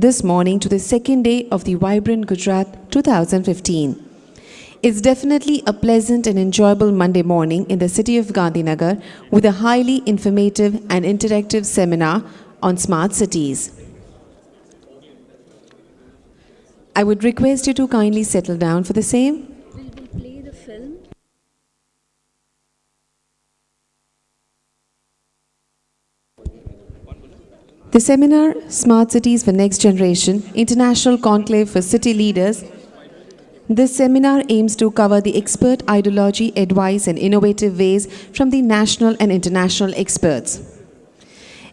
this morning to the second day of the Vibrant Gujarat 2015. It's definitely a pleasant and enjoyable Monday morning in the city of Gandhinagar with a highly informative and interactive seminar on smart cities. I would request you to kindly settle down for the same. Will play the film. The seminar, Smart Cities for Next Generation, International Conclave for City Leaders. This seminar aims to cover the expert ideology, advice and innovative ways from the national and international experts.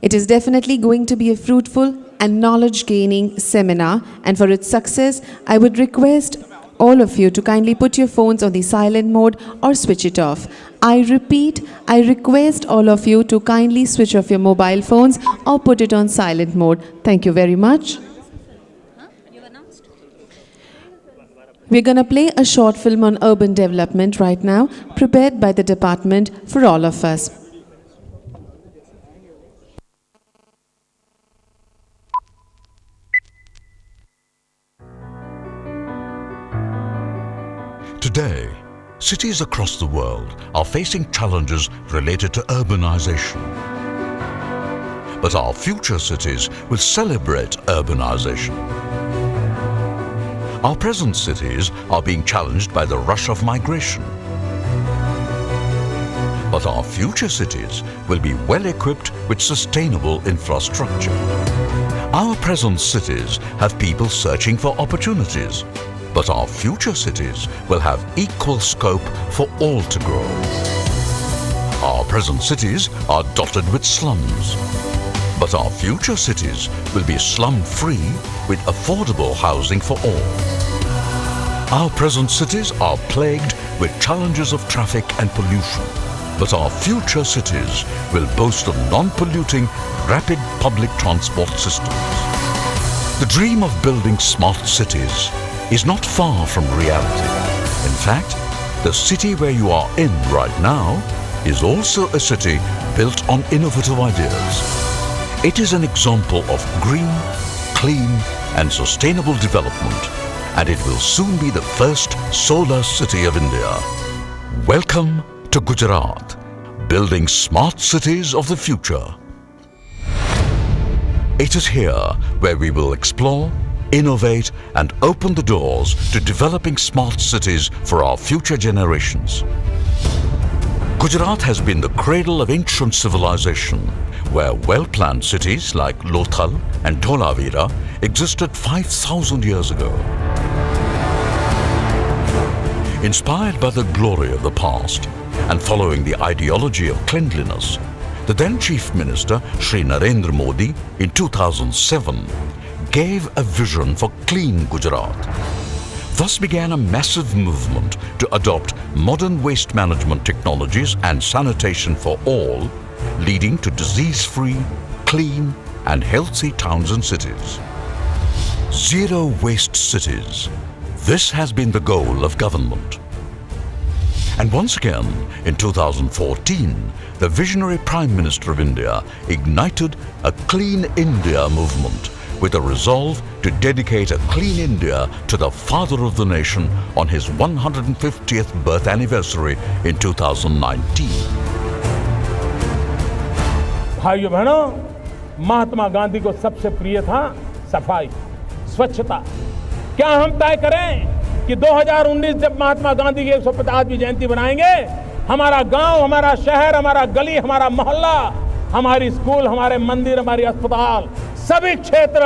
It is definitely going to be a fruitful and knowledge-gaining seminar, and for its success, I would request all of you to kindly put your phones on the silent mode or switch it off. I repeat, I request all of you to kindly switch off your mobile phones or put it on silent mode. Thank you very much. We're going to play a short film on urban development right now, prepared by the department for all of us. Today, cities across the world are facing challenges related to urbanization. But our future cities will celebrate urbanization. Our present cities are being challenged by the rush of migration. But our future cities will be well equipped with sustainable infrastructure. Our present cities have people searching for opportunities. But our future cities will have equal scope for all to grow. Our present cities are dotted with slums. But our future cities will be slum-free with affordable housing for all. Our present cities are plagued with challenges of traffic and pollution. But our future cities will boast of non-polluting, rapid public transport systems. The dream of building smart cities is not far from reality. In fact, the city where you are in right now is also a city built on innovative ideas. It is an example of green, clean and sustainable development, and it will soon be the first solar city of India. Welcome to Gujarat, building smart cities of the future. It is here where we will explore, innovate and open the doors to developing smart cities for our future generations. Gujarat has been the cradle of ancient civilization, where well-planned cities like Lothal and Dholavira existed 5,000 years ago. Inspired by the glory of the past and following the ideology of cleanliness, the then Chief Minister Shri Narendra Modi in 2007 gave a vision for clean Gujarat. Thus began a massive movement to adopt modern waste management technologies and sanitation for all, leading to disease-free, clean and healthy towns and cities. Zero waste cities. This has been the goal of government. And once again, in 2014, the visionary Prime Minister of India ignited a Clean India movement with a resolve to dedicate a clean India to the father of the nation on his 150th birth anniversary in 2019. भाइयों बहनों, महात्मा गांधी को सबसे प्रिय था सफाई, स्वच्छता। क्या हम तय करें कि 2019 जब महात्मा गांधी की 150वीं जयंती बनाएंगे, हमारा गांव, हमारा शहर, हमारा गली, हमारा मोहल्ला, हमारी स्कूल, हमारे मंदिर, हमारी अस्पताल, सभी क्षेत्र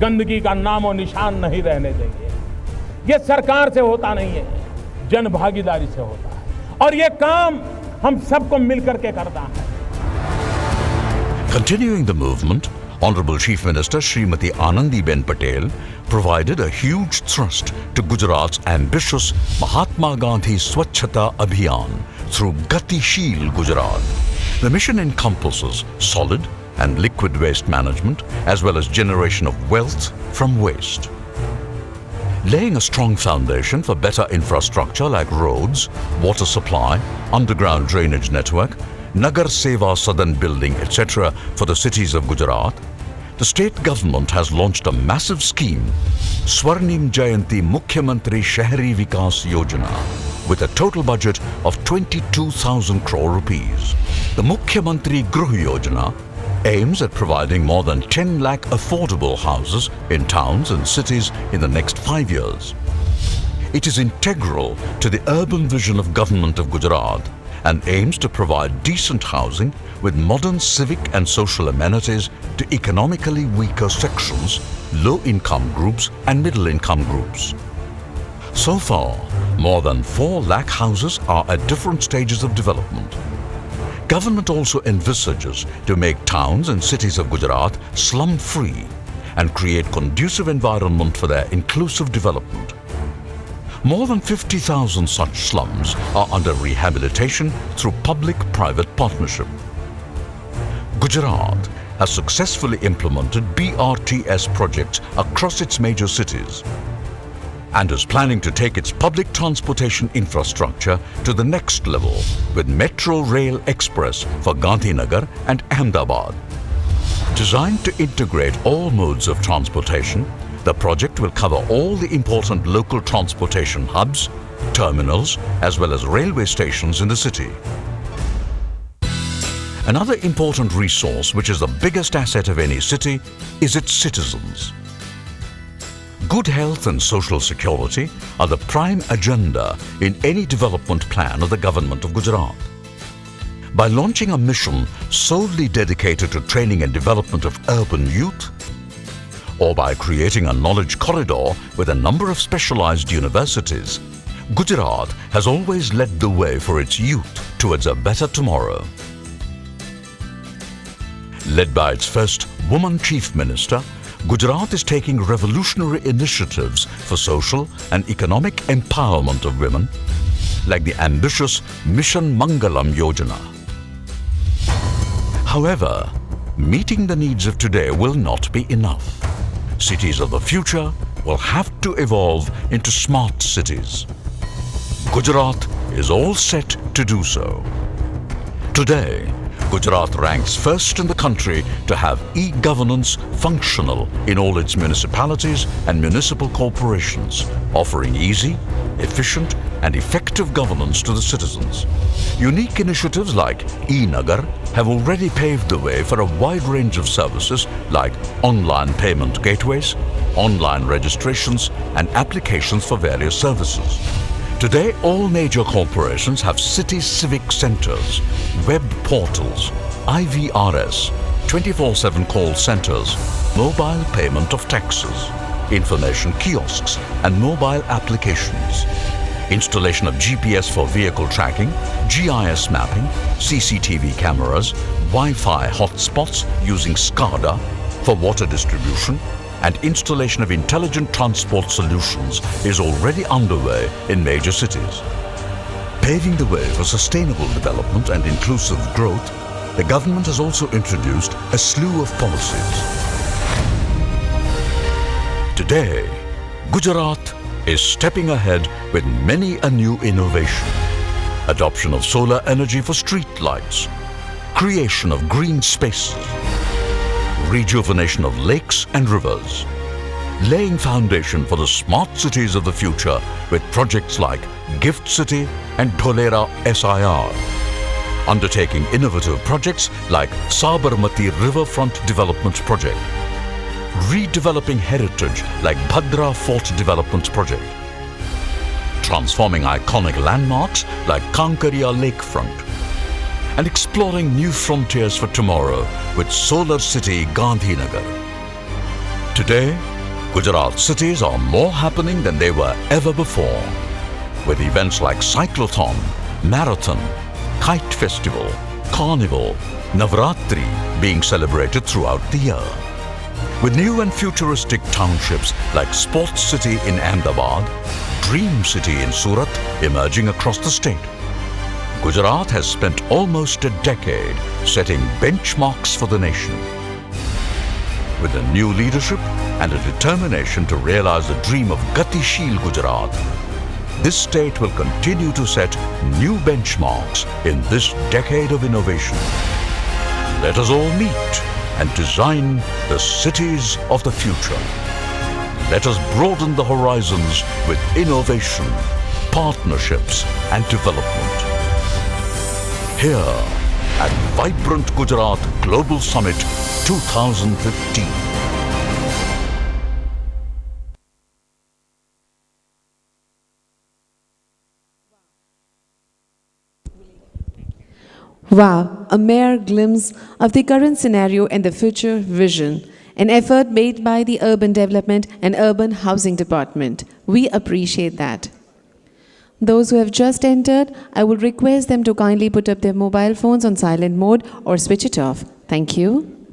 गंदगी का नामो निशान नहीं रहने देंगे। ये सरकार से होता नहीं है, जन भागीदारी से होता है और ये काम हम सबको मिलकर के करना है। Continuing the movement, Honorable Chief Minister Srimati Anandiben Patel provided a huge thrust to Gujarat's ambitious Mahatma Gandhi Swachhata Abhiyan through Gatisheel Gujarat. The mission encompasses solid and liquid waste management as well as generation of wealth from waste. Laying a strong foundation for better infrastructure like roads, water supply, underground drainage network, Nagar Seva Sadan building, etc. for the cities of Gujarat, the state government has launched a massive scheme, Swarnim Jayanti Mukhyamantri Shahri Vikas Yojana, with a total budget of 22,000 crore rupees. The Mukhyamantri Gruh Yojana aims at providing more than 10 lakh affordable houses in towns and cities in the next 5 years. It is integral to the urban vision of Government of Gujarat and aims to provide decent housing with modern civic and social amenities to economically weaker sections, low-income groups and middle-income groups. So far, more than 4 lakh houses are at different stages of development. Government also envisages to make towns and cities of Gujarat slum-free and create conducive environment for their inclusive development. More than 50,000 such slums are under rehabilitation through public-private partnership. Gujarat has successfully implemented BRTS projects across its major cities and is planning to take its public transportation infrastructure to the next level with Metro Rail Express for Gandhinagar and Ahmedabad. Designed to integrate all modes of transportation, the project will cover all the important local transportation hubs, terminals, as well as railway stations in the city. Another important resource, which is the biggest asset of any city, is its citizens. Good health and social security are the prime agenda in any development plan of the Government of Gujarat. By launching a mission solely dedicated to training and development of urban youth, or by creating a knowledge corridor with a number of specialized universities, Gujarat has always led the way for its youth towards a better tomorrow. Led by its first woman Chief Minister, Gujarat is taking revolutionary initiatives for social and economic empowerment of women, like the ambitious Mission Mangalam Yojana. However, meeting the needs of today will not be enough. Cities of the future will have to evolve into smart cities. Gujarat is all set to do so. Today, Gujarat ranks first in the country to have e-governance functional in all its municipalities and municipal corporations, offering easy, efficient and effective governance to the citizens. Unique initiatives like e-Nagar have already paved the way for a wide range of services like online payment gateways, online registrations and applications for various services. Today, all major corporations have city civic centers, web portals, IVRS, 24/7 call centers, mobile payment of taxes, information kiosks and mobile applications, installation of GPS for vehicle tracking, GIS mapping, CCTV cameras, Wi-Fi hotspots using SCADA for water distribution, and installation of intelligent transport solutions is already underway in major cities. Paving the way for sustainable development and inclusive growth, the government has also introduced a slew of policies. Today, Gujarat is stepping ahead with many a new innovation. Adoption of solar energy for street lights, creation of green spaces, rejuvenation of lakes and rivers, laying foundation for the smart cities of the future with projects like Gift City and Dholera SIR, undertaking innovative projects like Sabarmati Riverfront Development Project, redeveloping heritage like Bhadra Fort Development Project, transforming iconic landmarks like Kankaria Lakefront, and exploring new frontiers for tomorrow with Solar City Gandhinagar. Today, Gujarat cities are more happening than they were ever before, with events like Cyclothon, Marathon, Kite Festival, Carnival, Navratri being celebrated throughout the year. With new and futuristic townships like Sports City in Ahmedabad, Dream City in Surat emerging across the state. Gujarat has spent almost a decade setting benchmarks for the nation. With a new leadership and a determination to realize the dream of Gatishil Gujarat, this state will continue to set new benchmarks in this decade of innovation. Let us all meet and design the cities of the future. Let us broaden the horizons with innovation, partnerships and development. Here at Vibrant Gujarat Global Summit 2015. Wow, a mere glimpse of the current scenario and the future vision. An effort made by the Urban Development and Urban Housing Department. We appreciate that. Those who have just entered, I would request them to kindly put up their mobile phones on silent mode or switch it off. Thank you.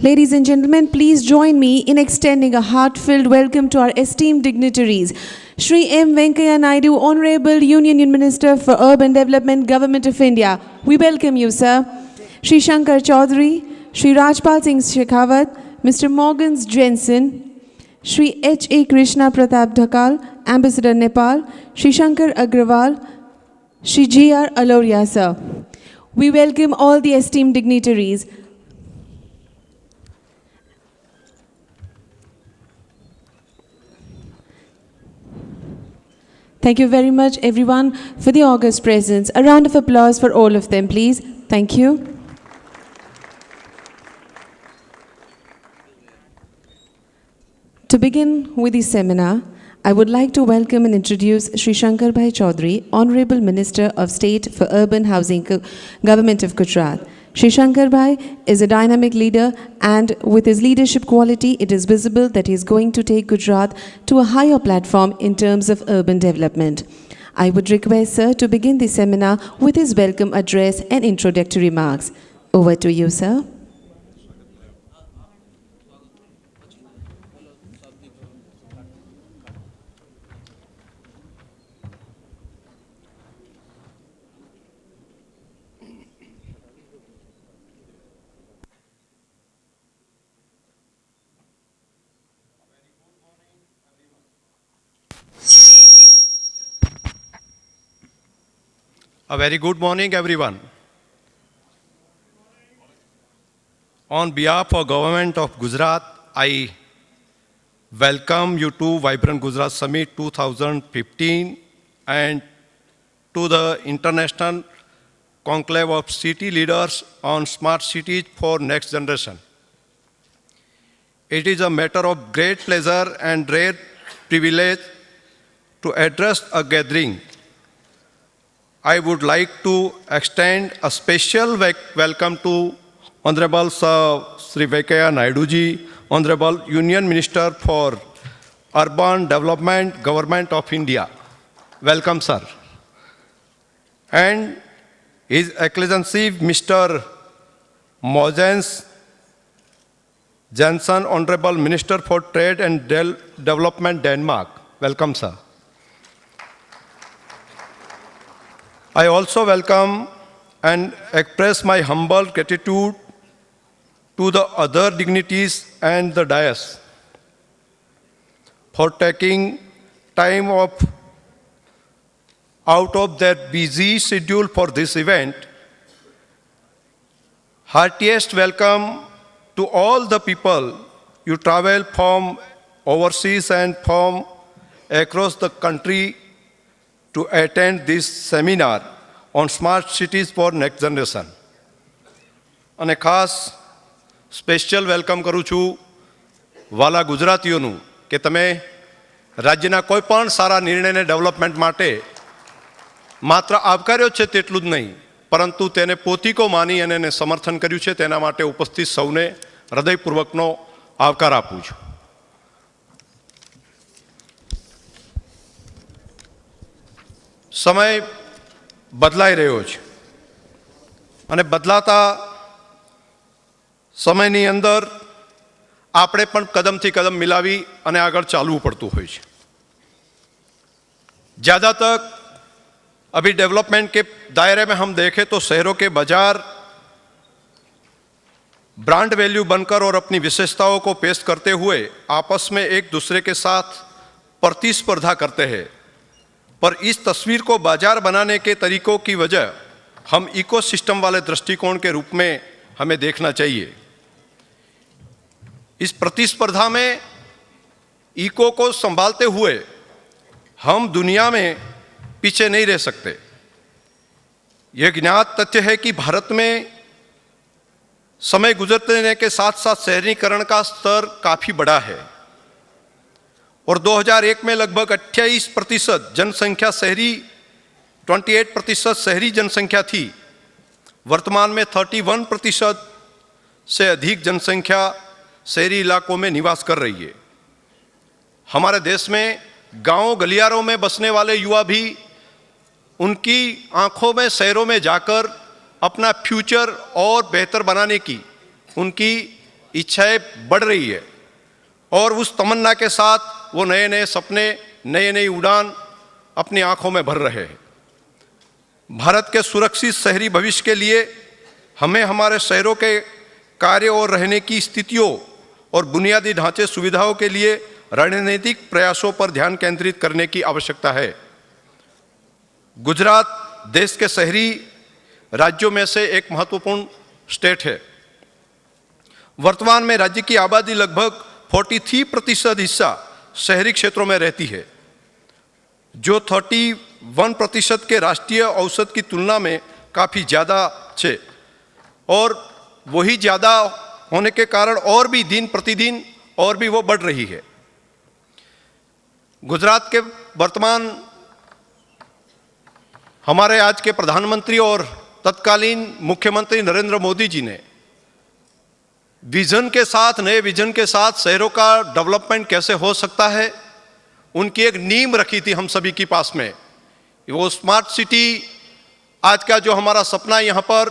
Ladies and gentlemen, please join me in extending a heartfelt welcome to our esteemed dignitaries. Shri M. Venkaiah Naidu, Honorable Union Minister for Urban Development, Government of India. We welcome you, sir. Shri Shankar Chaudhary, Shri Rajpal Singh Shekhawat, Mr. Morgans Jensen, Shri H. A. Krishna Pratap Dhakal, Ambassador Nepal, Shri Shankar Agrawal, Shri G. R. Aloria, sir. We welcome all the esteemed dignitaries. Thank you very much, everyone, for the august presence. A round of applause for all of them, please. Thank you. To begin with the seminar, I would like to welcome and introduce Shri Shankar Bhai Chaudhary, Honorable Minister of State for Urban Housing, Government of Gujarat. Shri Shankar Bhai is a dynamic leader, and with his leadership quality, it is visible that he is going to take Gujarat to a higher platform in terms of urban development. I would request sir to begin the seminar with his welcome address and introductory remarks. Over to you, sir. A very good morning, everyone. On behalf of Government of Gujarat, I welcome you to Vibrant Gujarat Summit 2015 and to the International Conclave of City Leaders on Smart Cities for Next Generation. It is a matter of great pleasure and rare privilege to address a gathering. I would like to extend a special welcome to Honorable Sri Venkaiah Naidu ji, Honorable Union Minister for Urban Development, Government of India. Welcome, sir. And His Excellency Mr. Morgans Jensen, Honorable Minister for Trade and Development, Denmark. Welcome, sir. I also welcome and express my humble gratitude to the other dignities and the dais for taking time out of their busy schedule for this event. Heartiest welcome to all the people you travel from overseas and from across the country to attend this seminar on smart cities for next generation. અને ખાસ special welcome કરું છું વાલા ગુજરાતીઓનું કે તમે રાજ્યના કોઈ પણ સારા નિર્ણયને ડેવલપમેન્ટ માટે માત્ર આવકાર્યો છે તેટલું જ નહીં, પરંતુ તેને પોતીકો માની અને એને સમર્થન કર્યું છે. તેના માટે ઉપસ્થિત સૌને હૃદયપૂર્વકનો આવકાર આપું છું. સમય બદલાઈ રહ્યો છે અને બદલાતા સમયની અંદર આપણે પણ કદમથી કદમ મિલાવી અને આગળ ચાલવું પડતું હોય છે. ज़्यादातर अभी डेवलपमेंट के दायरे में हम देखें तो शहरों के बाजार ब्रांड वैल्यू बनकर और अपनी विशेषताओं को पेश करते हुए आपस में एक दूसरे के साथ प्रतिस्पर्धा करते हैं, पर इस तस्वीर को बाजार बनाने के तरीकों की वजह हम इकोसिस्टम वाले दृष्टिकोण के रूप में हमें देखना चाहिए. इस प्रतिस्पर्धा में इको को संभालते हुए हम दुनिया में पीछे नहीं रह सकते. यह ज्ञात तथ्य है कि भारत में समय गुजरने के साथ साथ शहरीकरण का स्तर काफ़ी बढ़ा है और 2001 में लगभग 28% जनसंख्या शहरी 28% शहरी जनसंख्या थी. वर्तमान में 31% से अधिक जनसंख्या शहरी इलाकों में निवास कर रही है. हमारे देश में गांव गलियारों में बसने वाले युवा भी उनकी आंखों में शहरों में जाकर अपना फ्यूचर और बेहतर बनाने की उनकी इच्छाएं बढ़ रही है और उस तमन्ना के साथ वो नए नए सपने, नए नई उड़ान अपनी आंखों में भर रहे हैं. भारत के सुरक्षित शहरी भविष्य के लिए हमें हमारे शहरों के कार्य और रहने की स्थितियों और बुनियादी ढांचे सुविधाओं के लिए रणनीतिक प्रयासों पर ध्यान केंद्रित करने की आवश्यकता है. गुजरात देश के शहरी राज्यों में से एक महत्वपूर्ण स्टेट है. वर्तमान में राज्य की आबादी लगभग 43% हिस्सा शहरी क्षेत्रों में रहती है, जो 31% के राष्ट्रीय औसत की तुलना में काफ़ी ज़्यादा है और वही ज़्यादा होने के कारण और भी दिन प्रतिदिन और भी वो बढ़ रही है. गुजरात के वर्तमान हमारे आज के प्रधानमंत्री और तत्कालीन मुख्यमंत्री नरेंद्र मोदी जी ने विजन के साथ, नए विजन के साथ शहरों का डेवलपमेंट कैसे हो सकता है, उनकी एक नींव रखी थी हम सभी के पास में. वो स्मार्ट सिटी, आज का जो हमारा सपना, यहाँ पर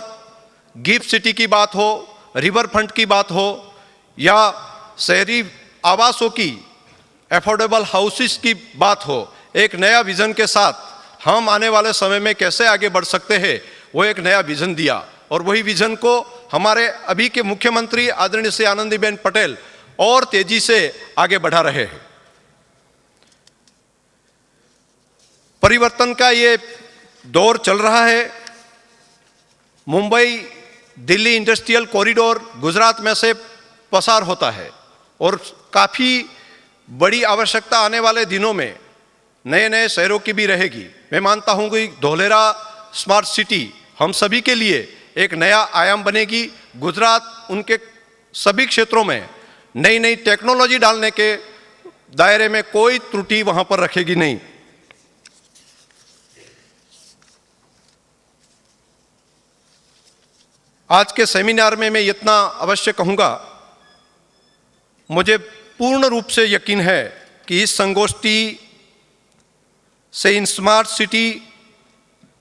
गिफ्ट सिटी की बात हो, रिवर फ्रंट की बात हो या शहरी आवासों की, एफोर्डेबल हाउसेस की बात हो, एक नया विजन के साथ हम आने वाले समय में कैसे आगे बढ़ सकते हैं, वो एक नया विजन दिया और वही विजन को हमारे अभी के मुख्यमंत्री आदरणीय श्री आनंदीबेन पटेल और तेजी से आगे बढ़ा रहे हैं. परिवर्तन का ये दौर चल रहा है. मुंबई दिल्ली इंडस्ट्रियल कॉरिडोर गुजरात में से पसार होता है और काफ़ी बड़ी आवश्यकता आने वाले दिनों में नए नए शहरों की भी रहेगी. मैं मानता हूँ कि धोलेरा स्मार्ट सिटी हम सभी के लिए एक नया आयाम बनेगी. गुजरात उनके सभी क्षेत्रों में नई नई टेक्नोलॉजी डालने के दायरे में कोई त्रुटि वहाँ पर रखेगी नहीं. आज के सेमिनार में मैं इतना अवश्य कहूँगा, मुझे पूर्ण रूप से यकीन है कि इस संगोष्ठी से इन स्मार्ट सिटी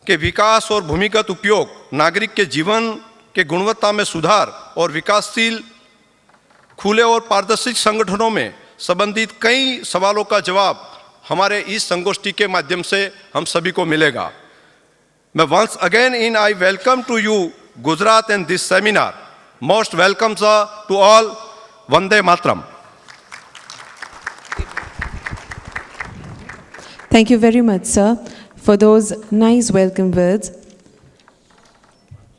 के विकास और भूमिगत उपयोग, नागरिक के जीवन के गुणवत्ता में सुधार और विकासशील, खुले और पारदर्शी संगठनों में संबंधित कई सवालों का जवाब हमारे इस संगोष्ठी के माध्यम से हम सभी को मिलेगा. मैं once again in I welcome to you Gujarat and this seminar. Most welcome sir to all. Vande Mataram. Thank you very much, sir, for those nice welcome words.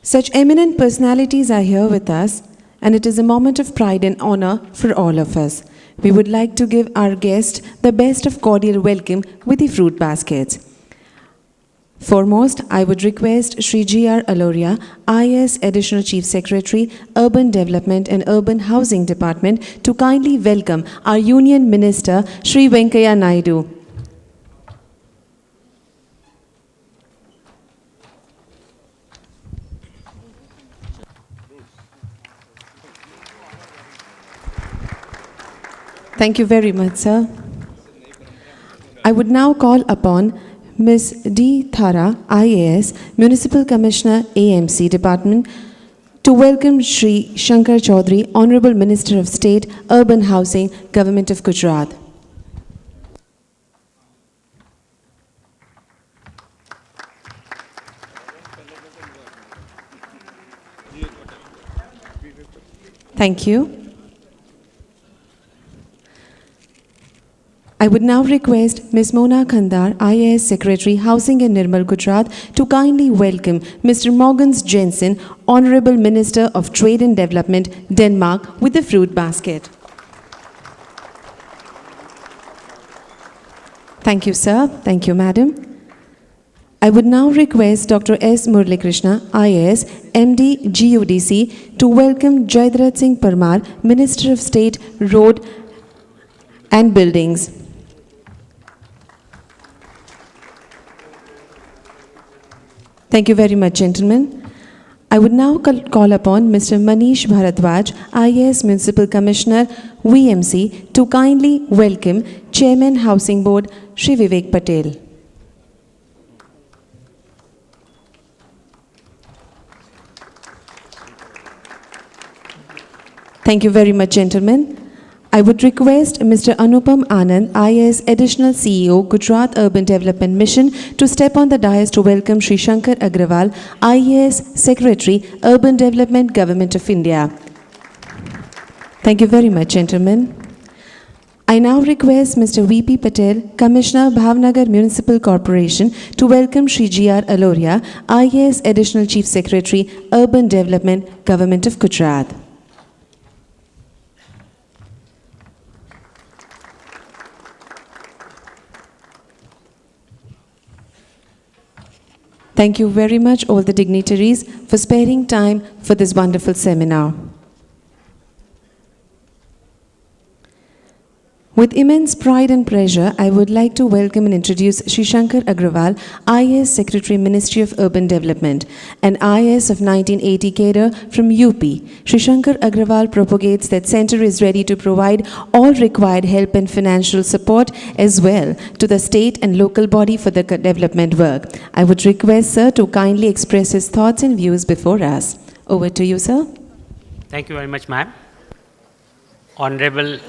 Such eminent personalities are here with us, and it is a moment of pride and honor for all of us. We would like to give our guest the best of cordial welcome with the fruit baskets. Foremost, I would request Shri G.R. Aloria, IAS Additional Chief Secretary, Urban Development and Urban Housing Department, to kindly welcome our Union Minister, Shri Venkaiah Naidu. Thank you very much, sir. I would now call upon Ms. D. Thara, IAS, Municipal Commissioner, AMC Department, to welcome Shri Shankar Chaudhary, Honorable Minister of State, Urban Housing, Government of Gujarat. Thank you. I would now request Ms. Mona Khandar, IAS Secretary, Housing and Nirmal, Gujarat, to kindly welcome Mr. Morgans Jensen, Honorable Minister of Trade and Development, Denmark, with the fruit basket. Thank you, sir. Thank you, madam. I would now request Dr. S. Murali Krishna, IAS, MD, GUDC, to welcome Jaidrath Singh Parmar, Minister of State, Road and Buildings. Thank you very much, gentlemen. I would now call upon Mr. Manish Bharadwaj, IAS Municipal Commissioner, VMC, to kindly welcome Chairman Housing Board, Shri Vivek Patel. Thank you very much, gentlemen. I would request Mr. Anupam Anand, IAS Additional CEO, Gujarat Urban Development Mission, to step on the dais to welcome Shri Shankar Agrawal, IAS Secretary, Urban Development, Government of India. Thank you very much, gentlemen. I now request Mr. V.P. Patel, Commissioner, Bhavnagar Municipal Corporation, to welcome Shri G.R. Aloria, IAS Additional Chief Secretary, Urban Development, Government of Gujarat. Thank you very much, all the dignitaries, for sparing time for this wonderful seminar. With immense pride and pleasure, I would like to welcome and introduce Shri Shankar Agrawal, IAS Secretary, Ministry of Urban Development, an IAS of 1980 cadre from UP. Shri Shankar Agrawal propagates that Centre is ready to provide all required help and financial support as well to the state and local body for the development work. I would request Sir to kindly express his thoughts and views before us. Over to you, Sir. Thank you very much, ma'am. Honorable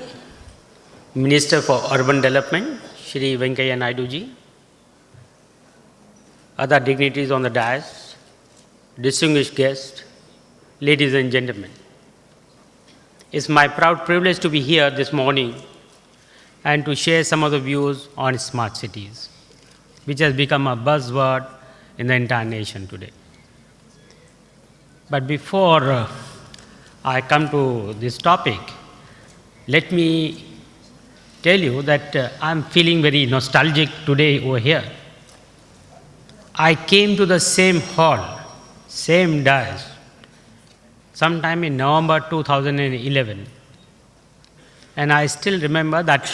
Minister for Urban Development, Shri Venkaiah Naidu ji, other dignitaries on the dais, distinguished guests, ladies and gentlemen. It's my proud privilege to be here this morning and to share some of the views on smart cities, which has become a buzzword in the entire nation today. But before I come to this topic, let me tell you that I'm feeling very nostalgic today over here. I came to the same hall, same dais, sometime in November 2011. And I still remember that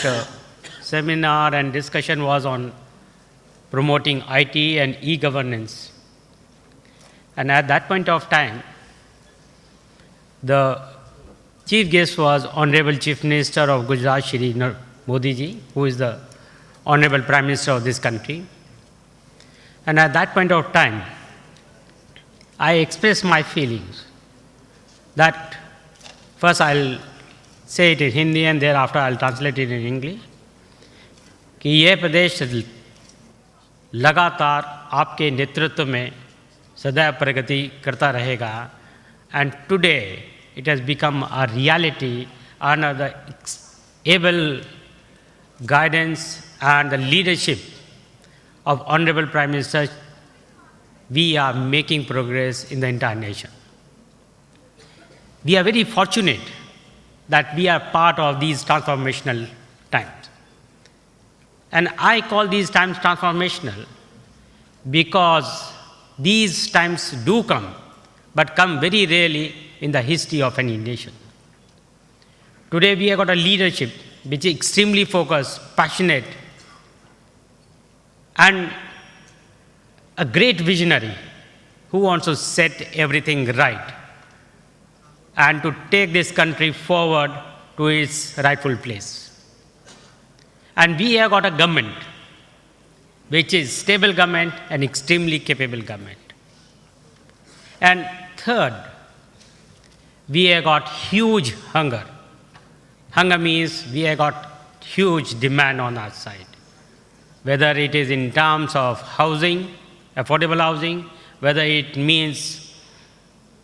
seminar and discussion was on promoting IT and e-governance. And at that point of time, the chief guest was Honorable Chief Minister of Gujarat, Shri Modi ji, who is the Honorable Prime Minister of this country. And at that point of time, I expressed my feelings that first I'll say it in Hindi and thereafter I'll translate it in English, कि यह प्रदेश लगातार आपके नेतृत्व में सदैव प्रगति करता रहेगा. And today it has become a reality under the able guidance and the leadership of Honorable Prime Minister. We are making progress in the entire nation. We are very fortunate that we are part of these transformational times. And I call these times transformational because these times do come, but come very rarely in the history of any nation. Today we have got a leadership which is extremely focused, passionate, and a great visionary who wants to set everything right and to take this country forward to its rightful place. And we have got a government which is stable government and extremely capable government. And third, we have got huge hunger. Hunger means we have got huge demand on our side, whether it is in terms of housing, affordable housing, whether it means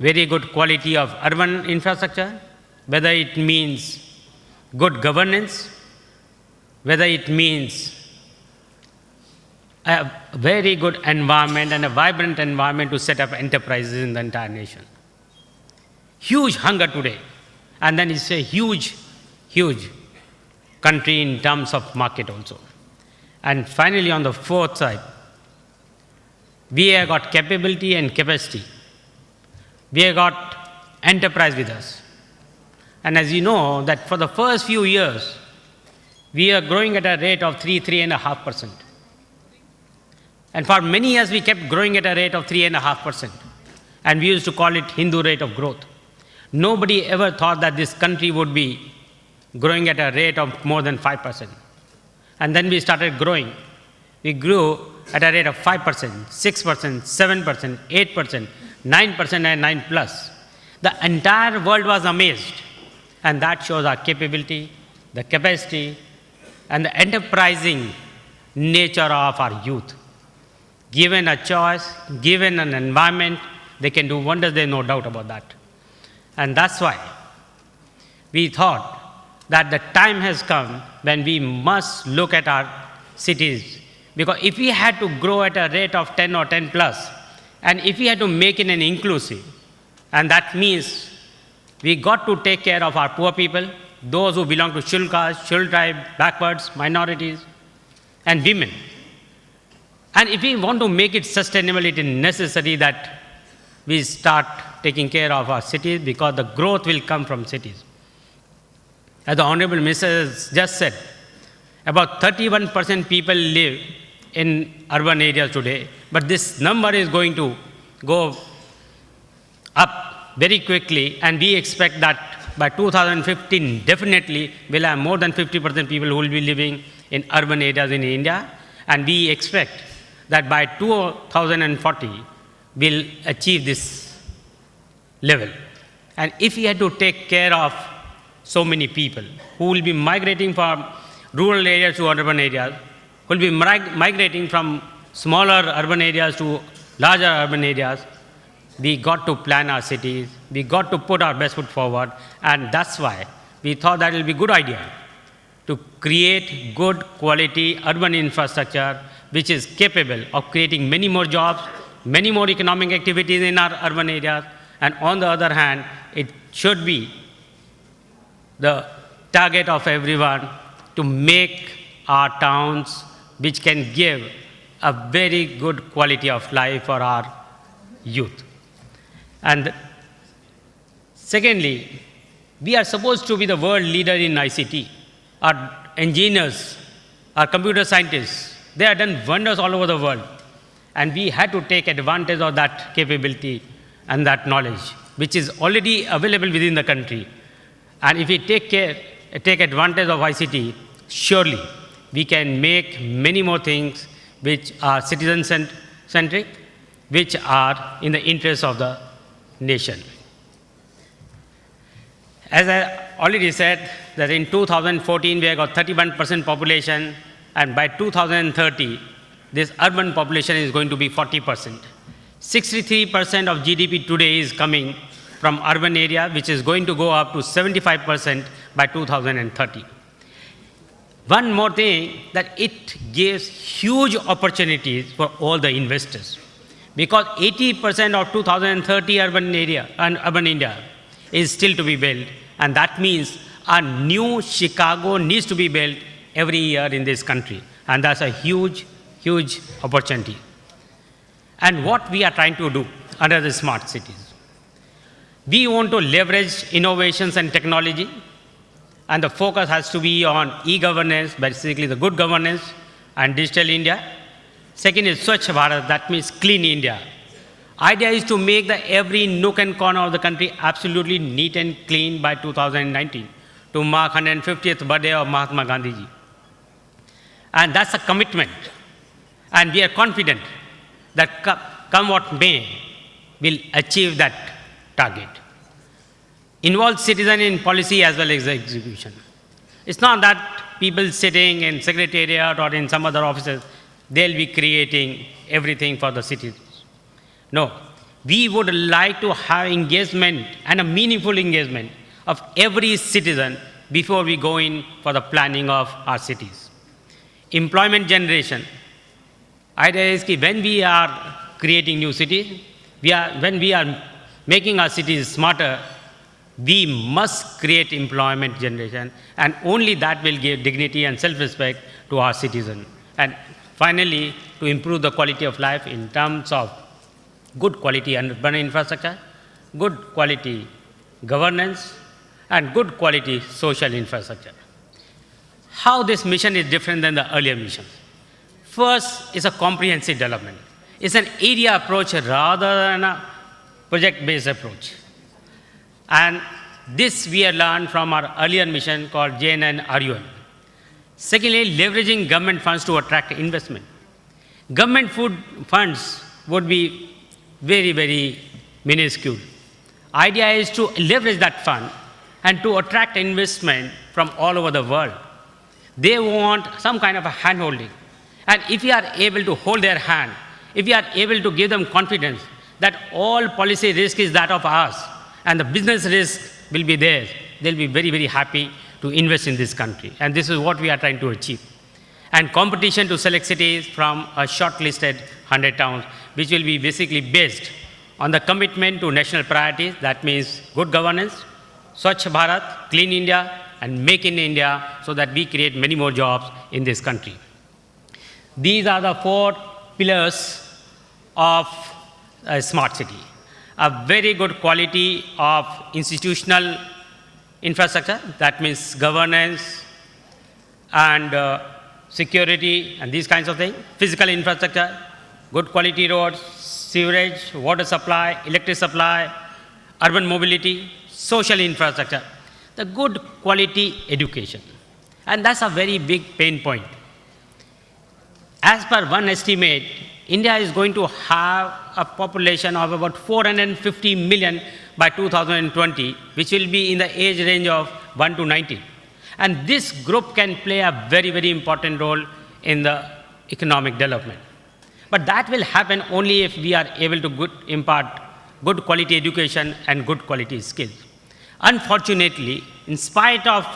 very good quality of urban infrastructure, whether it means good governance, whether it means a very good environment and a vibrant environment to set up enterprises in the entire nation. Huge hunger today. And then it's a huge country in terms of market also. And finally, on the fourth side, we have got capability and capacity. We have got enterprise with us. And as you know, that for the first few years, we are growing at a rate of 3.5%. And for many years, we kept growing at a rate of 3.5%. And we used to call it Hindu rate of growth. Nobody ever thought that this country would be growing at a rate of more than 5%. And then we started growing. We grew at a rate of 5%, 6%, 7%, 8%, 9%, and 9 plus. The entire world was amazed. And that shows our capability, the capacity, and the enterprising nature of our youth. Given a choice, given an environment, they can do wonders, there's no doubt about that. And that's why we thought that the time has come when we must look at our cities. Because if we had to grow at a rate of 10 or 10 plus, and if we had to make it an inclusive, and that means we got to take care of our poor people, those who belong to scheduled caste, scheduled tribe, backwards, minorities, and women. And if we want to make it sustainable, it is necessary that we start taking care of our cities, because the growth will come from cities. As the Honorable Minister has just said, about 31% people live in urban areas today, but this number is going to go up very quickly, and we expect that by 2015, definitely we'll have more than 50% people who will be living in urban areas in India, and we expect that by 2040, we'll achieve this level. And if we had to take care of so many people who will be migrating from rural areas to urban areas, who will be migrating from smaller urban areas to larger urban areas, we got to plan our cities, we got to put our best foot forward, and that's why we thought that it will be a good idea to create good quality urban infrastructure which is capable of creating many more jobs, many more economic activities in our urban areas, and on the other hand, it should be the target of everyone to make our towns which can give a very good quality of life for our youth. And secondly, we are supposed to be the world leader in ICT. Our engineers, our computer scientists, they have done wonders all over the world. And we had to take advantage of that capability and that knowledge, which is already available within the country. And if we take advantage of ICT, surely we can make many more things which are citizen-centric, which are in the interest of the nation. As I already said, that in 2014 we have got 31% population, and by 2030, this urban population is going to be 40%. 63% of GDP today is coming from urban area, which is going to go up to 75% by 2030. One more thing, that it gives huge opportunities for all the investors, because 80% of 2030 urban India is still to be built, and that means a new Chicago needs to be built every year in this country, and that's a huge opportunity. and what we are trying to do under the smart cities. We want to leverage innovations and technology, and the focus has to be on e-governance, basically the good governance, and digital India. Second is Swachh Bharat, that means clean India. Idea is to make every nook and corner of the country absolutely neat and clean by 2019 to mark 150th birthday of Mahatma Gandhi ji. And that's a commitment. And we are confident that come what may, we'll achieve that target. Involve citizen in policy as well as execution. It's not that people sitting in secretariat or in some other offices, they'll be creating everything for the citizens. No, we would like to have engagement and a meaningful engagement of every citizen before we go in for the planning of our cities. Employment generation. Idea is that when we are creating new cities, when we are making our cities smarter, we must create employment generation, and only that will give dignity and self-respect to our citizens. And finally, to improve the quality of life in terms of good quality urban infrastructure, good quality governance, and good quality social infrastructure. How this mission is different than the earlier missions? First is a comprehensive development. It's an area approach rather than a project-based approach. And this we have learned from our earlier mission called JNNRUM. Secondly, leveraging government funds to attract investment. Government funds would be very, very minuscule. Idea is to leverage that fund and to attract investment from all over the world. They want some kind of a hand-holding. And if we are able to hold their hand, if we are able to give them confidence that all policy risk is that of us and the business risk will be theirs, they'll be very, very happy to invest in this country. And this is what we are trying to achieve. And competition to select cities from a shortlisted 100 towns, which will be basically based on the commitment to national priorities. That means good governance, Swachh Bharat, Clean India, and Make in India, so that we create many more jobs in this country. These are the 4 pillars of a smart city. A very good quality of institutional infrastructure, that means governance and security and these kinds of things. Physical infrastructure, good quality roads, sewerage, water supply, electric supply, urban mobility, social infrastructure, the good quality education. And that's a very big pain point. As per one estimate, India is going to have a population of about 450 million by 2020, which will be in the age range of 1 to 90. And this group can play a very, very important role in the economic development. But that will happen only if we are able to impart good quality education and good quality skills. Unfortunately, in spite of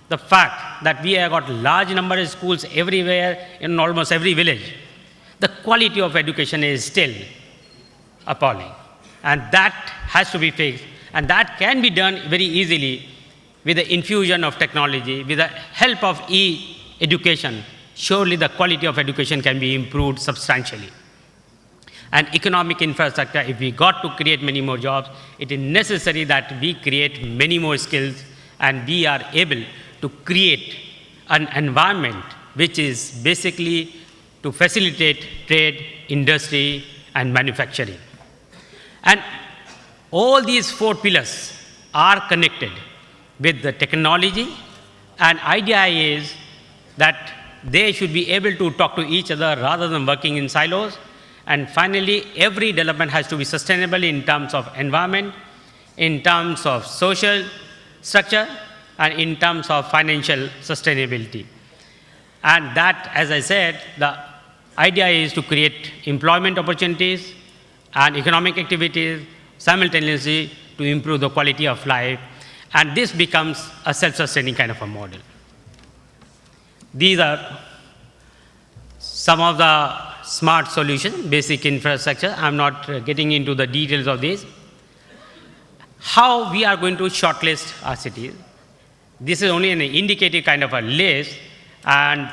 the fact that we have got large number of schools everywhere in almost every village, the quality of education is still appalling. And that has to be fixed. And that can be done very easily with the infusion of technology, with the help of e-education. Surely the quality of education can be improved substantially. And economic infrastructure, if we got to create many more jobs, it is necessary that we create many more skills and we are able to create an environment which is basically to facilitate trade, industry, and manufacturing. And all these 4 pillars are connected with the technology, and idea is that they should be able to talk to each other rather than working in silos. And finally, every development has to be sustainable in terms of environment, in terms of social structure, and in terms of financial sustainability. And that, as I said, the idea is to create employment opportunities and economic activities simultaneously to improve the quality of life. And this becomes a self-sustaining kind of a model. These are some of the smart solutions, basic infrastructure. I'm not getting into the details of this. How we are going to shortlist our cities. This is only an indicative kind of a list, and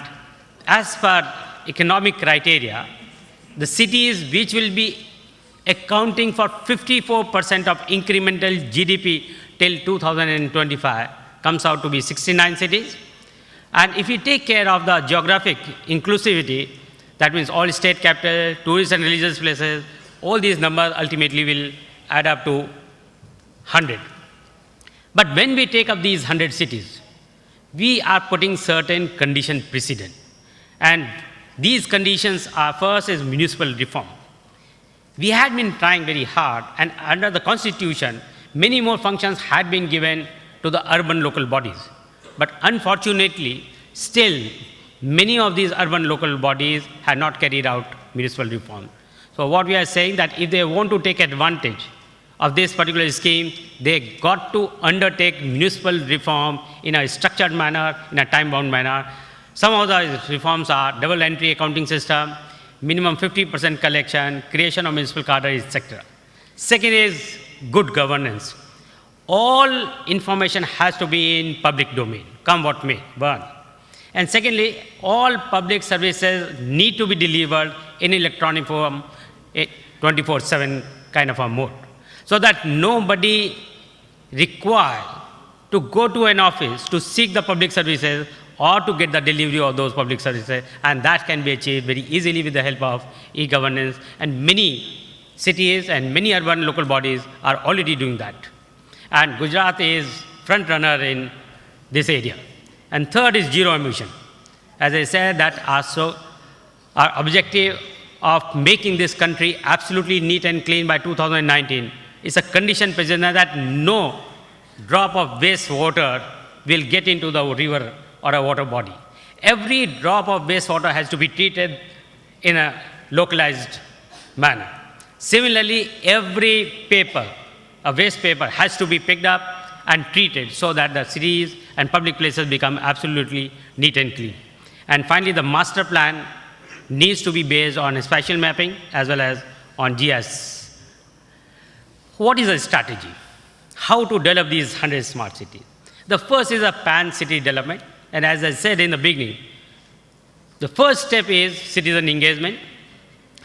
as per economic criteria, the cities which will be accounting for 54% of incremental GDP till 2025 comes out to be 69 cities. And if we take care of the geographic inclusivity, that means all state capitals, tourist and religious places, all these numbers ultimately will add up to 100. But when we take up these 100 cities, we are putting certain condition precedent. And these conditions are, first is municipal reform. We had been trying very hard, and under the constitution, many more functions had been given to the urban local bodies. But unfortunately, still, many of these urban local bodies had not carried out municipal reform. So what we are saying that if they want to take advantage of this particular scheme, they got to undertake municipal reform in a structured manner, in a time-bound manner. Some of the reforms are double entry accounting system, minimum 50% collection, creation of municipal cadre, etc. Second is good governance. All information has to be in public domain, come what may, burn. And secondly, all public services need to be delivered in electronic form, 24/7 kind of a mode, so that nobody required to go to an office to seek the public services or to get the delivery of those public services, and that can be achieved very easily with the help of e-governance, and many cities and many urban local bodies are already doing that. And Gujarat is front runner in this area. And third is zero emission. As I said, that our objective of making this country absolutely neat and clean by 2019 is a condition precedent that no drop of wastewater will get into the river or a water body. Every drop of wastewater has to be treated in a localized manner. Similarly, every paper, a waste paper, has to be picked up and treated so that the cities and public places become absolutely neat and clean. And finally, the master plan needs to be based on spatial mapping as well as on GIS. What is the strategy? How to develop these 100 smart cities? The first is a pan-city development. And as I said in the beginning, the first step is citizen engagement.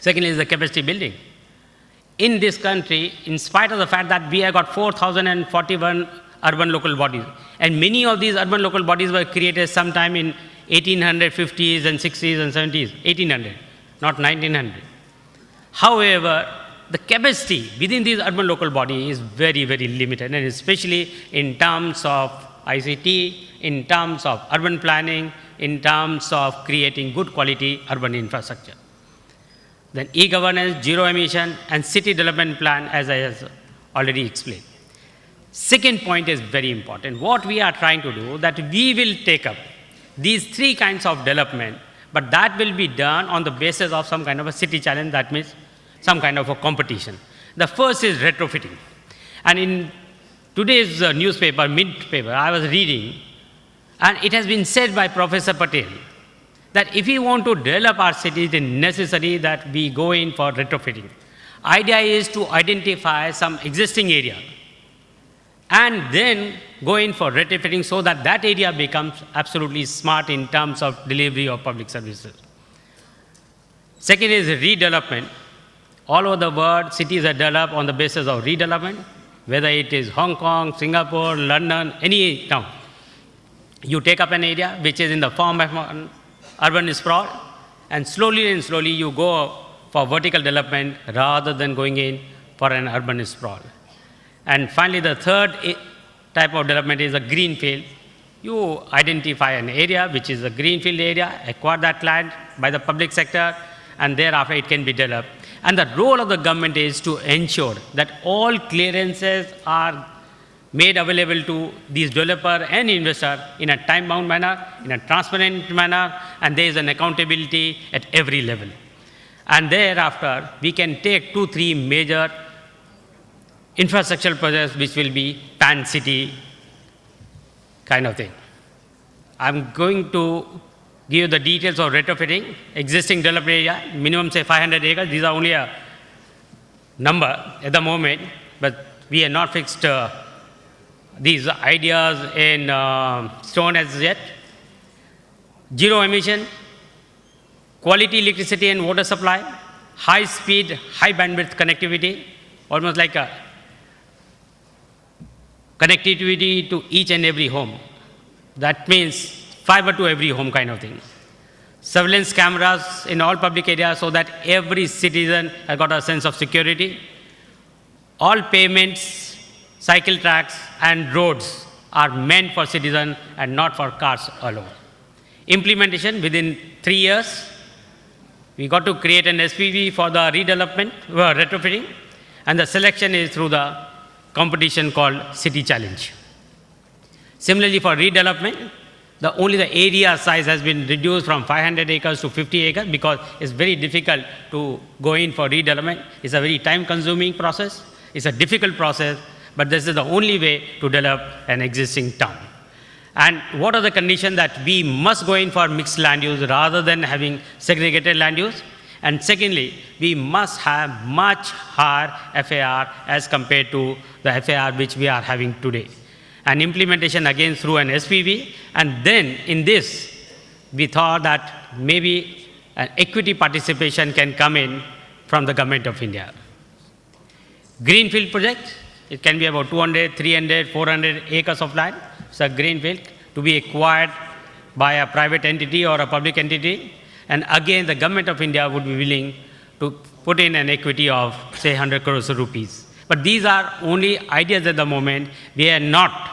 Second is the capacity building. In this country, in spite of the fact that we have got 4,041 urban local bodies, and many of these urban local bodies were created sometime in 1850s and 60s and 70s, 1800, not 1900. However, the capacity within these urban local bodies is very, very limited, and especially in terms of ICT, in terms of urban planning, in terms of creating good quality urban infrastructure. Then e-governance, zero emission, and city development plan, as I have already explained. Second point is very important. What we are trying to do, that we will take up these three kinds of development, but that will be done on the basis of some kind of a city challenge, that means some kind of a competition. The first is retrofitting. And in today's newspaper, mid-paper, I was reading, and it has been said by Professor Patel, that if we want to develop our cities, it is necessary that we go in for retrofitting. Idea is to identify some existing area and then go in for retrofitting so that that area becomes absolutely smart in terms of delivery of public services. Second is redevelopment. All over the world, cities are developed on the basis of redevelopment, whether it is Hong Kong, Singapore, London, any town. You take up an area which is in the form of urban sprawl, and slowly you go for vertical development rather than going in for an urban sprawl. And finally, the third type of development is a greenfield. You identify an area which is a greenfield area, acquire that land by the public sector, and thereafter it can be developed. And the role of the government is to ensure that all clearances are made available to these developer and investor in a time-bound manner, in a transparent manner, and there is an accountability at every level. And thereafter, we can take 2-3 major infrastructural projects which will be pan-city kind of thing. I'm going to give you the details of retrofitting. Existing developed area, minimum say 500 acres. These are only a number at the moment, but we have not fixed these ideas in stone as yet. Zero emission, quality electricity and water supply, high-speed, high-bandwidth connectivity, almost like a connectivity to each and every home. That means fiber to every home kind of thing. Surveillance cameras in all public areas so that every citizen has got a sense of security. All payments, cycle tracks, and roads are meant for citizens and not for cars alone. Implementation within 3 years. We got to create an SPV for the redevelopment, retrofitting, and the selection is through the competition called City Challenge. Similarly, for redevelopment, only the area size has been reduced from 500 acres to 50 acres because it's very difficult to go in for redevelopment. It's a very time-consuming process. It's a difficult process, but this is the only way to develop an existing town. And what are the conditions that we must go in for mixed land use rather than having segregated land use? And secondly, we must have much higher FAR as compared to the FAR which we are having today. And implementation again through an SPV. And then in this, we thought that maybe an equity participation can come in from the Government of India. Greenfield project, it can be about 200, 300, 400 acres of land. It's a greenfield to be acquired by a private entity or a public entity. And again, the Government of India would be willing to put in an equity of, say, 100 crores rupees. But these are only ideas at the moment. We have not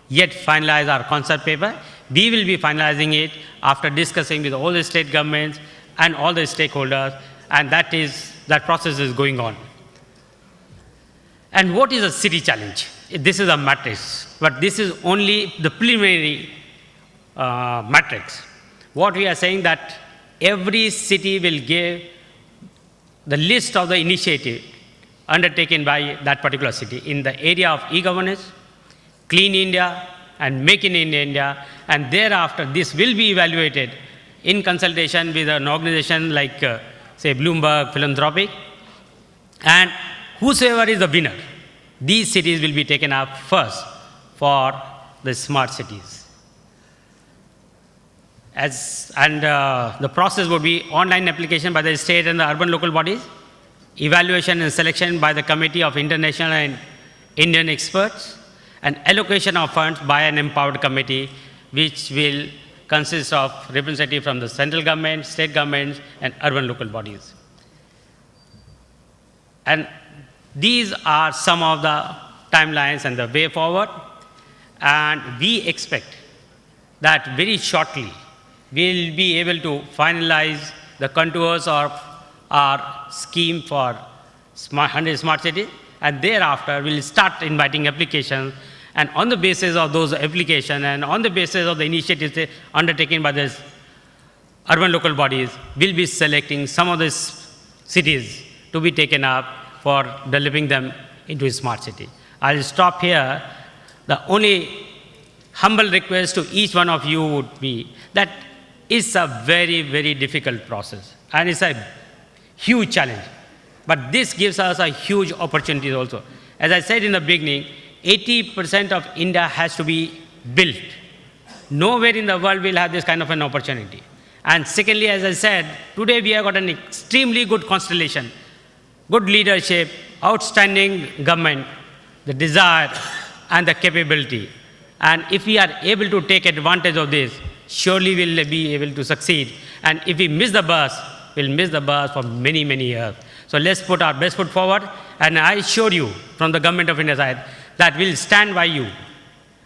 yet finalized our concept paper. We will be finalizing it after discussing with all the state governments and all the stakeholders, and that process is going on. And what is a city challenge? This is a matrix, but this is only the preliminary matrix. What we are saying that every city will give the list of the initiative undertaken by that particular city in the area of e-governance, Clean India, and Make in India, and thereafter this will be evaluated in consultation with an organization like, say, Bloomberg Philanthropic, and whosoever is the winner, these cities will be taken up first for the smart cities. The process would be online application by the state and the urban local bodies, evaluation and selection by the Committee of International and Indian Experts, and allocation of funds by an empowered committee, which will consist of representatives from the central government, state governments, and urban local bodies. And these are some of the timelines and the way forward. And we expect that very shortly we'll be able to finalize the contours of our scheme for 100 smart cities, and thereafter we'll start inviting applications, and on the basis of those applications and on the basis of the initiatives undertaken by these urban local bodies, we'll be selecting some of these cities to be taken up for developing them into a smart city. I'll stop here. The only humble request to each one of you would be that it's a very, very difficult process, and it's a huge challenge. But this gives us a huge opportunity also. As I said in the beginning, 80% of India has to be built. Nowhere in the world will have this kind of an opportunity. And secondly, as I said, today we have got an extremely good constellation, good leadership, outstanding government, the desire and the capability. And if we are able to take advantage of this, surely we'll be able to succeed. And if we miss the bus, we'll miss the bus for many, many years. So let's put our best foot forward. And I assure you from the Government of India side that we'll stand by you.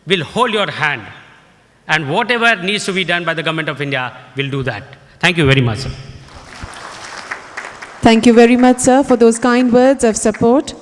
We'll hold your hand. And whatever needs to be done by the Government of India, we'll do that. Thank you very much, sir. Thank you very much, sir, for those kind words of support.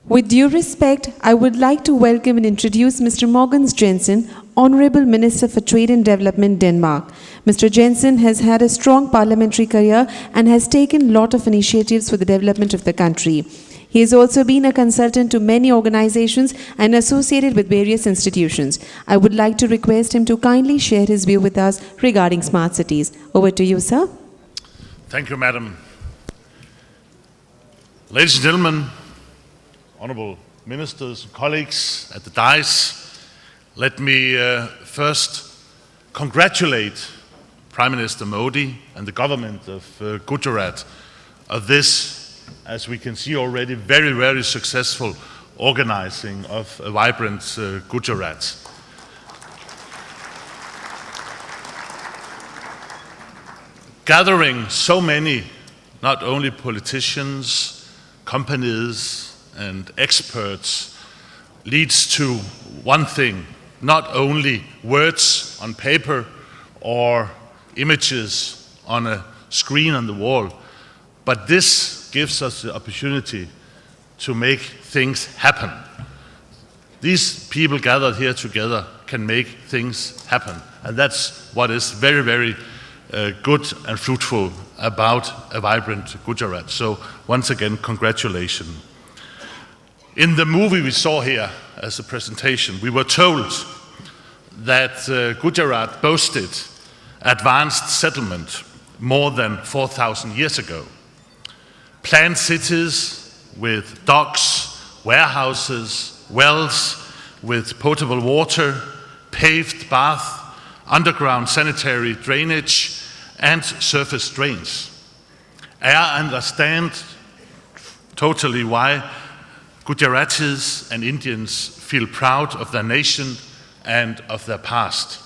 With due respect, I would like to welcome and introduce Mr. Mogens Jensen, Honorable Minister for Trade and Development, Denmark. Mr. Jensen has had a strong parliamentary career and has taken a lot of initiatives for the development of the country. He has also been a consultant to many organizations and associated with various institutions. I would like to request him to kindly share his view with us regarding smart cities. Over to you, sir. Thank you, Madam. Ladies and gentlemen, honorable ministers, colleagues at the dais, let me first congratulate Prime Minister Modi and the government of Gujarat of this, as we can see already, very, very successful organizing of a vibrant Gujarat. Gathering so many, not only politicians, companies, and experts, leads to one thing: not only words on paper or images on a screen on the wall, but this gives us the opportunity to make things happen. These people gathered here together can make things happen, and that's what is very, very good and fruitful about a vibrant Gujarat. So once again, congratulations. In the movie we saw here as a presentation, we were told that Gujarat boasted advanced settlement more than 4,000 years ago. Planned cities with docks, warehouses, wells with potable water, paved path, underground sanitary drainage, and surface drains. I understand totally why Gujaratis and Indians feel proud of their nation and of their past.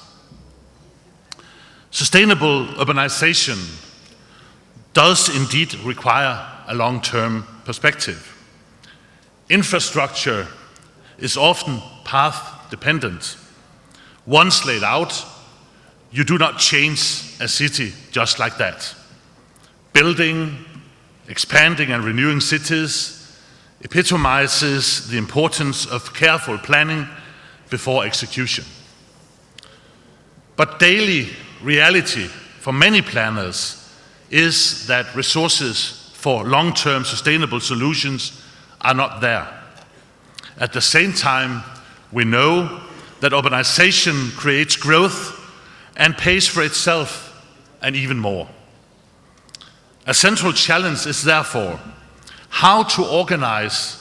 Sustainable urbanization does indeed require a long-term perspective. Infrastructure is often path-dependent. Once laid out, you do not change a city just like that. Building, expanding and renewing cities epitomizes the importance of careful planning before execution. But daily reality for many planners is that resources for long-term sustainable solutions are not there. At the same time, we know that urbanization creates growth and pays for itself and even more. A central challenge is therefore how to organize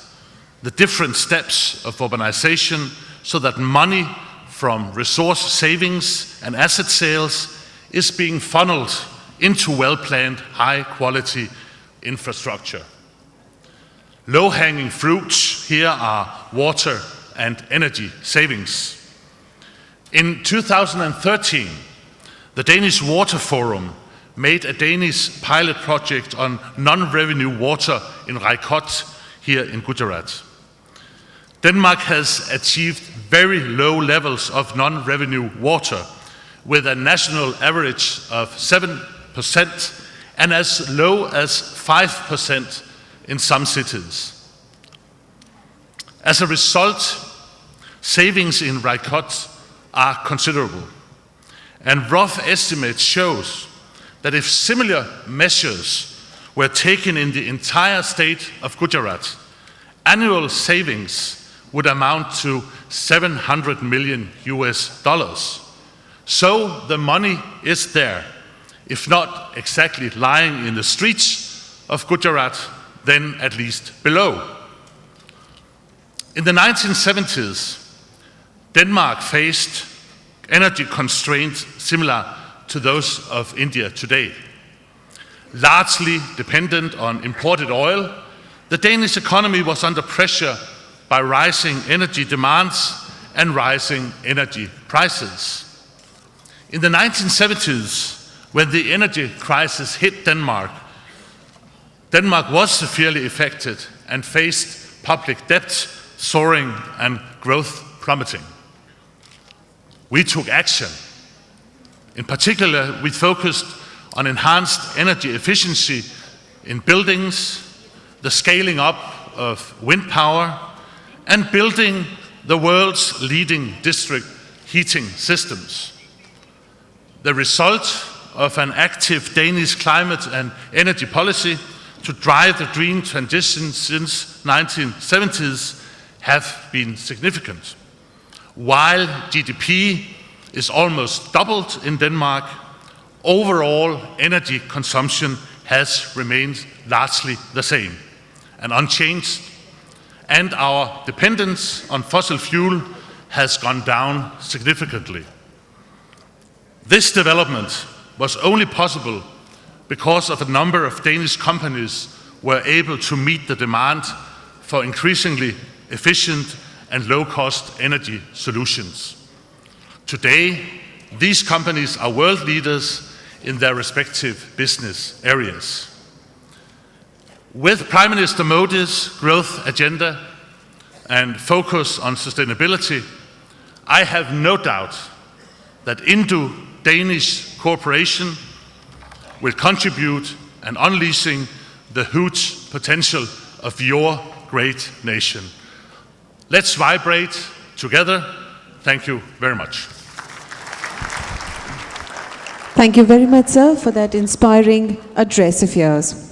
the different steps of urbanization so that money from resource savings and asset sales is being funneled into well-planned, high-quality infrastructure. Low-hanging fruits here are water and energy savings. In 2013, the Danish Water Forum made a Danish pilot project on non-revenue water in Raikot here in Gujarat. Denmark has achieved very low levels of non-revenue water with a national average of 7% and as low as 5% in some cities. As a result, savings in Raikot are considerable, and rough estimates shows that if similar measures were taken in the entire state of Gujarat, annual savings would amount to $700 million. So the money is there, if not exactly lying in the streets of Gujarat, then at least below. In the 1970s, Denmark faced energy constraints similar to those of India today. Largely dependent on imported oil, the Danish economy was under pressure by rising energy demands and rising energy prices. In the 1970s, when the energy crisis hit Denmark, Denmark was severely affected and faced public debt soaring and growth plummeting. We took action. In particular, we focused on enhanced energy efficiency in buildings, the scaling up of wind power, and building the world's leading district heating systems. The result of an active Danish climate and energy policy to drive the green transition since 1970s have been significant. While GDP is almost doubled in Denmark, overall energy consumption has remained largely the same and unchanged, and our dependence on fossil fuel has gone down significantly. This development was only possible because of a number of Danish companies were able to meet the demand for increasingly efficient and low-cost energy solutions. Today, these companies are world leaders in their respective business areas. With Prime Minister Modi's growth agenda and focus on sustainability, I have no doubt that Indo-Danish cooperation will contribute in unleashing the huge potential of your great nation. Let's vibrate together. Thank you very much. Thank you very much, sir, for that inspiring address of yours.